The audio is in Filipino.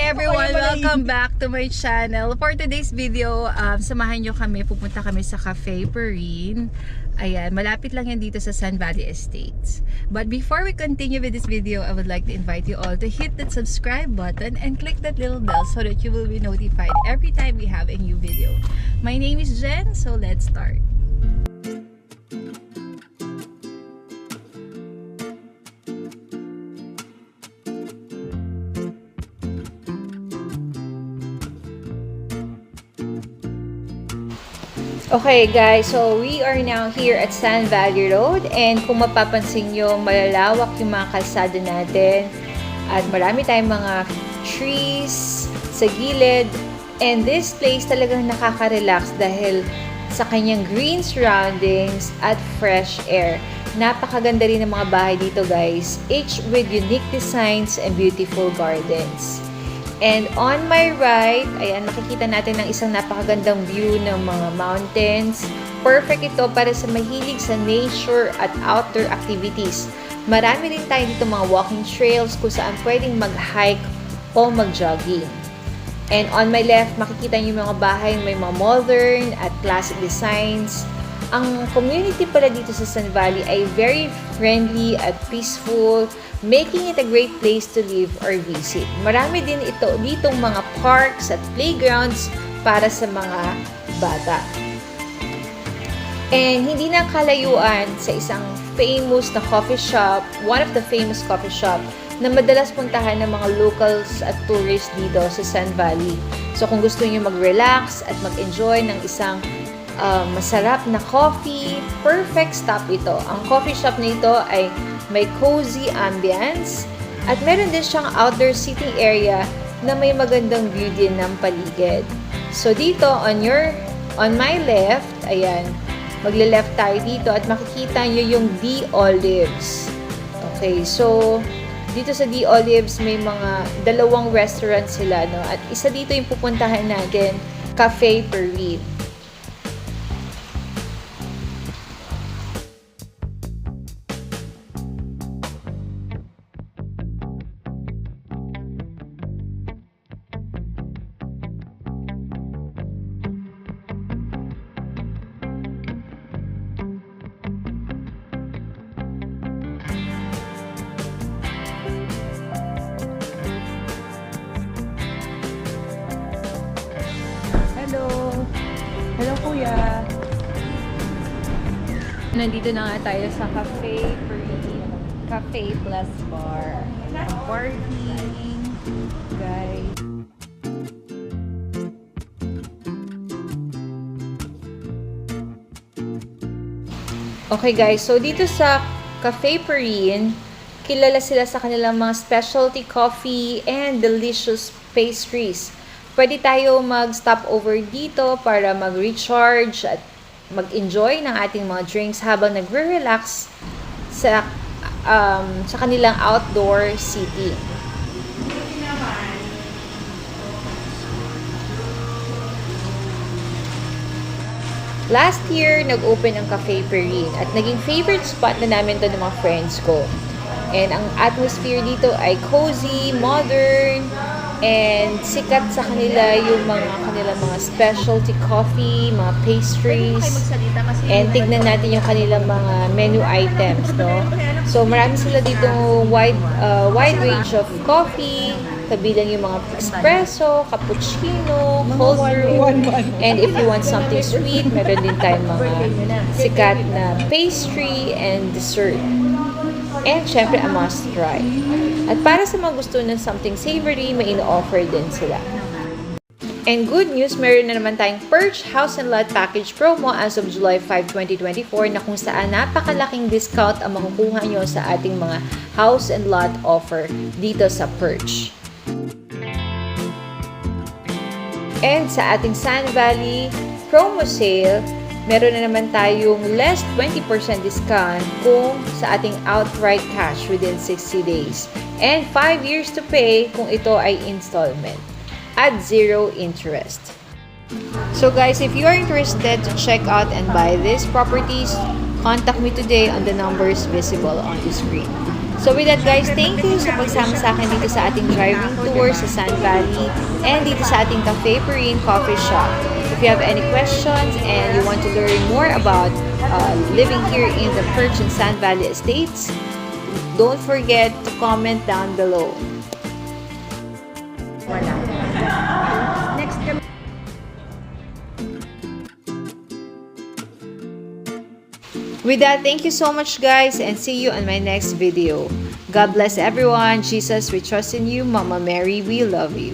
everyone! Welcome back to my channel. For today's video, samahan nyo kami. Pupunta kami sa Cafe Perrine. Ayan, malapit lang yan dito sa Sun Valley Estates. But before we continue with this video, I would like to invite you all to hit that subscribe button and click that little bell so that you will be notified every time we have a new video. My name is Jen, so let's start. Okay guys, so we are now here at Sun Valley Road, and kung mapapansin nyo, malalawak yung mga kalsada natin at marami tayong mga trees sa gilid, and this place talagang nakaka-relax dahil sa kanyang green surroundings at fresh air. Napakaganda rin ng mga bahay dito guys, each with unique designs and beautiful gardens. And on my right, ayan, makikita natin ng isang napakagandang view ng mga mountains. Perfect ito para sa mahilig sa nature at outdoor activities. Marami rin tayo dito mga walking trails kung saan pwedeng mag-hike o mag-jogging. And on my left, makikita niyo yung mga bahay, may mga modern at classic designs. Ang community pala dito sa Sun Valley ay very friendly at peaceful, making it a great place to live or visit. Marami din ditong mga parks at playgrounds para sa mga bata. And hindi na kalayuan sa isang famous na coffee shop, one of the famous coffee shop na madalas puntahan ng mga locals at tourists dito sa Sun Valley. So kung gusto niyo mag-relax at mag-enjoy ng isang masarap na coffee, perfect stop ito. Ang coffee shop na ito ay may cozy ambience at meron din siyang outdoor seating area na may magandang view din ng paligid. So dito on my left, ayan, magle-left tayo dito at makikita nyo yung D Olives. Okay, so dito sa D Olives may mga dalawang restaurant sila, no? At isa dito yung pupuntahan natin, Cafe Perrine. Hello, kuya. Nandito na nga tayo sa Cafe Perrine, Cafe Plus Bar. Parking, guys. Okay guys, so dito sa Cafe Perrine, kilala sila sa kanilang mga specialty coffee and delicious pastries. Pwede tayo mag-stop over dito para mag-recharge at mag-enjoy ng ating mga drinks habang nagre-relax sa kanilang outdoor seating. Last year, nag-open ang Cafe Perrine at naging favorite spot na namin to ng mga friends ko. And ang atmosphere dito ay cozy, modern, and sikat sa kanila yung kanilang mga specialty coffee, mga pastries. And tignan natin yung kanilang mga menu items, no? So marami sila dito wide range of coffee, kabilang yung mga espresso, cappuccino, cold brew. And if you want something sweet, meron din tayong mga sikat na pastry and dessert. And syempre, a must try. At para sa mga gusto ng something savory, may ino-offer din sila. And good news, meron na naman tayong Perch House and Lot Package promo as of July 5, 2024 na kung saan napakalaking discount ang makukuha nyo sa ating mga house and lot offer dito sa Perch. And sa ating Sun Valley promo sale, meron na naman tayong less 20% discount kung sa ating outright cash within 60 days. And 5 years to pay kung ito ay installment at 0 interest. So guys, if you are interested to check out and buy these properties, contact me today on the numbers visible on the screen. So with that guys, thank you sa pagsama sa akin dito sa ating driving tour sa Sand Valley and dito sa ating Cafe Perrine Coffee Shop. If you have any questions and you want to learn more about living here in the Perch and Sand Valley Estates, don't forget to comment down below. Next kami. With that, thank you so much guys and see you on my next video. God bless everyone. Jesus, we trust in you. Mama Mary, we love you.